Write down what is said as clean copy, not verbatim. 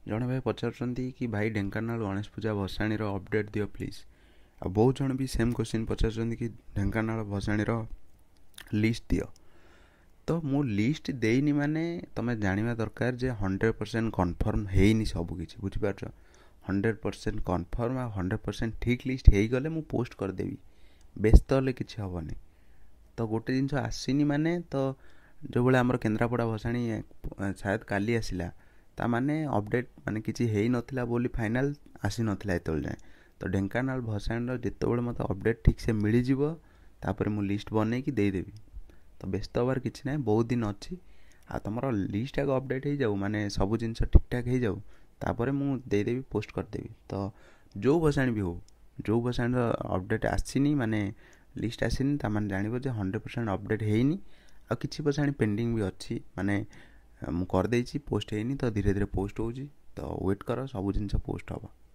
ଜଣେ ଭାଇ ପଚାରୁଛନ୍ତି କି ଭାଇ ଢେଙ୍କାନାଳ ଗଣେଶ ପୂଜା ଭସାଣୀର ଅପଡ଼େଟ୍ ଦିଅ ପ୍ଲିଜ୍। ଆଉ ବହୁତ ଜଣ ବି ସେମ୍ କ୍ୱେଶ୍ଚିନ୍ ପଚାରୁଛନ୍ତି କି ଢେଙ୍କାନାଳ ଭସାଣୀର ଲିଷ୍ଟ ଦିଅ। ତ ମୁଁ ଲିଷ୍ଟ ଦେଇନି ମାନେ ତୁମେ ଜାଣିବା ଦରକାର ଯେ 100% କନଫର୍ମ ହେଇନି ସବୁକିଛି, ବୁଝିପାରୁଛ। 100% କନଫର୍ମ ଆଉ 100% ଠିକ୍ ଲିଷ୍ଟ ହେଇଗଲେ ମୁଁ ପୋଷ୍ଟ କରିଦେବି, ବ୍ୟସ୍ତ ହେଲେ କିଛି ହେବନି। ତ ଗୋଟେ ଜିନିଷ ଆସିନି ମାନେ ତ ଯେଉଁଭଳିଆ ଆମର କେନ୍ଦ୍ରାପଡ଼ା ଭସାଣୀ ସାୟଦ କାଲି ଆସିଲା, ତା ମାନେ ଅପଡ଼େଟ୍ ମାନେ କିଛି ହେଇନଥିଲା ବୋଲି ଫାଇନାଲ୍ ଆସିନଥିଲା ଏତେବେଳେ ଯାଏଁ। ତ ଢେଙ୍କାନାଳ ଭସାଣୀର ଯେତେବେଳେ ମୋତେ ଅପଡ଼େଟ୍ ଠିକ୍ସେ ମିଳିଯିବ ତାପରେ ମୁଁ ଲିଷ୍ଟ ବନେଇକି ଦେଇଦେବି। ତ ବ୍ୟସ୍ତ ହେବାର କିଛି ନାହିଁ, ବହୁତ ଦିନ ଅଛି। ଆଉ ତୁମର ଲିଷ୍ଟ ଆଗ ଅପଡ଼େଟ୍ ହେଇଯାଉ, ମାନେ ସବୁ ଜିନିଷ ଠିକ୍ଠାକ୍ ହେଇଯାଉ, ତାପରେ ମୁଁ ଦେଇଦେବି, ପୋଷ୍ଟ କରିଦେବି। ତ ଯେଉଁ ଭସାଣୀ ବି ହେଉ, ଯେଉଁ ଭସାଣୀର ଅପଡ଼େଟ୍ ଆସିନି ମାନେ ଲିଷ୍ଟ ଆସିନି, ତାମାନେ ଜାଣିବ ଯେ 100% ଅପଡ଼େଟ୍ ହେଇନି। ଆଉ କିଛି ଭସାଣୀ ପେଣ୍ଡିଂ ବି ଅଛି, ମାନେ ମୁଁ କରିଦେଇଛି, ପୋଷ୍ଟ ହେଇନି। ତ ଧୀରେ ଧୀରେ ପୋଷ୍ଟ ହେଉଛି, ତ ୱେଟ୍ କର, ସବୁ ଜିନିଷ ପୋଷ୍ଟ ହେବ।